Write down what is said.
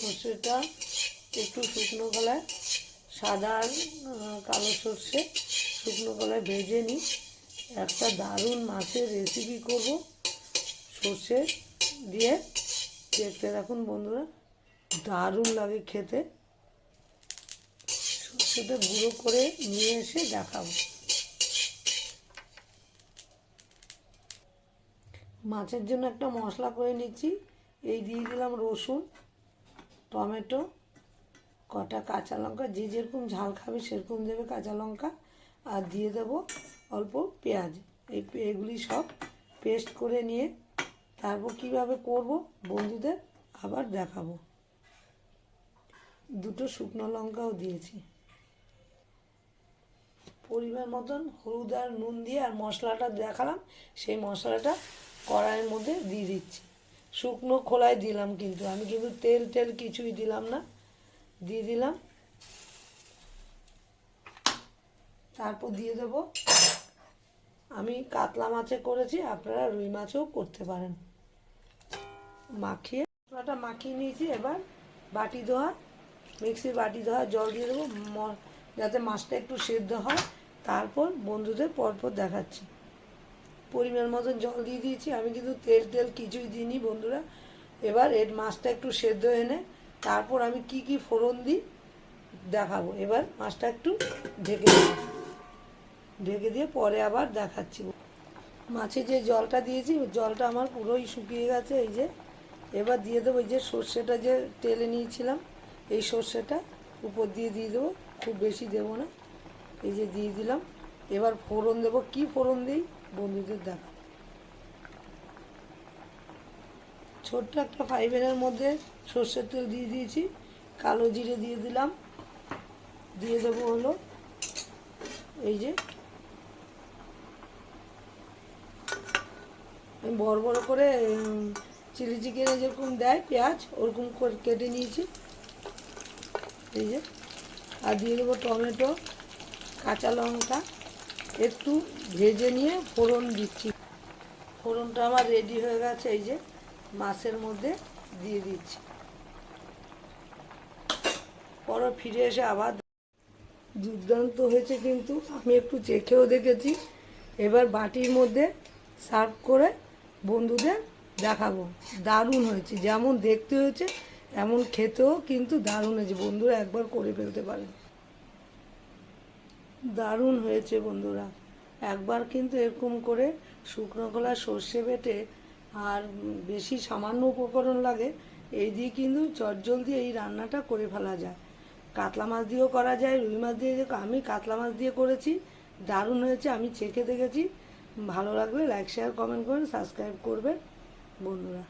সর্ষেটা একটু শুকনো গলায়, সাদা আর কালো সর্ষে শুকনো গলায় ভেজে নিই। একটা দারুণ মাছের রেসিপি করব সর্ষে দিয়ে, দেখতে রাখুন বন্ধুরা, দারুণ লাগে খেতে। সর্ষেটা গুঁড়ো করে নিয়ে এসে দেখাবো। মাছের জন্য একটা মশলা করে নিচ্ছি। এই দিয়ে দিলাম রসুন, টমেটো, কটা কাঁচা লঙ্কা, যে যেরকম ঝাল খাবে সেরকম দেবে কাঁচা লঙ্কা, আর দিয়ে দেবো অল্প পেঁয়াজ। এগুলি সব পেস্ট করে নিয়ে তারপর কীভাবে করব বন্ধুদের আবার দেখাবো। দুটো শুকনো লঙ্কাও দিয়েছি। পরিমাণ মতন হলুদ আর নুন দিয়ে আর মশলাটা দেখালাম, সেই মশলাটা কড়াইয়ের মধ্যে দিয়ে দিচ্ছি। শুকনো খোলায় দিলাম, কিন্তু আমি কিন্তু তেল কিছুই দিলাম না, দিয়ে দিলাম। তারপর দিয়ে দেব, আমি কাতলা মাছে করেছি, আপনারা রুই মাছেও করতে পারেন। মাখিয়ে মশলাটা মাখিয়ে নিয়েছি। এবার বাটি ধোয়া, মিক্সির বাটি ধোয়া জল দিয়ে দেবো, যাতে মাছটা একটু সেদ্ধ হয়। তারপর বন্ধুদের পরপর দেখাচ্ছি। পরিমাণ মতন জল দিয়ে দিয়েছি, আমি কিন্তু তেল কিছুই দিইনি বন্ধুরা। এবার এর মাছটা একটু সেদ্ধ এনে তারপর আমি কি ফোড়ন দিই দেখাবো। এবার মাছটা একটু ঢেকে দিয়ে পরে আবার দেখাচ্ছি। মাছে যে জলটা দিয়েছি জলটা আমার পুরোই শুকিয়ে গেছে। এই যে এবার দিয়ে দেবো এই যে সর্ষেটা যে টেলে নিয়েছিলাম, এই সর্ষেটা উপর দিয়ে দেবো, খুব বেশি দেবো না। এই যে দিয়ে দিলাম। এবার ফোড়ন দেবো, কি ফোড়ন দিই বন্ধুদের দেখা। ছোট্ট একটা ফাইবারের মধ্যে সর্ষের তেল দিয়ে দিয়েছি, কালো জিরে দিয়ে দিলাম, দিয়ে দেবো হলো এই যে আমি বড় করে চিলি চিকেনে যেরকম দেয় পেঁয়াজ ওরকম করে কেটে নিয়েছি, এই যে। আর দিয়ে দেবো টমেটো, কাঁচা লঙ্কা, একটু ভেজে নিয়ে ফোড়ন দিচ্ছি। ফোড়নটা আমার রেডি হয়ে গেছে, এই যে মাছের মধ্যে দিয়ে দিচ্ছি। পরে ফিরে এসে আবার দুর্দান্ত হয়েছে, কিন্তু আমি একটু চেখেও দেখেছি। এবার বাটির মধ্যে সার্ভ করে বন্ধুদের দেখাবো। দারুণ হয়েছে, যেমন দেখতে হয়েছে এমন খেতেও কিন্তু দারুণ হয়েছে। বন্ধুরা একবার করে ফেলতে পারেন, দারুণ হয়েছে বন্ধুরা। একবার কিন্তু এরকম করে শুকনো খোলা সর্ষে বেটে, আর বেশি সামান্য উপকরণ লাগে, এই দিয়ে কিন্তু চটজলদি এই রান্নাটা করে ফেলা যায়। কাতলা মাছ দিয়েও করা যায়, রুই মাছ দিয়ে, আমি কাতলা মাছ দিয়ে করেছি, দারুণ হয়েছে। আমি চেখে দেখেছি। ভালো লাগলে লাইক শেয়ার কমেন্ট করবেন, সাবস্ক্রাইব করবেন বন্ধুরা।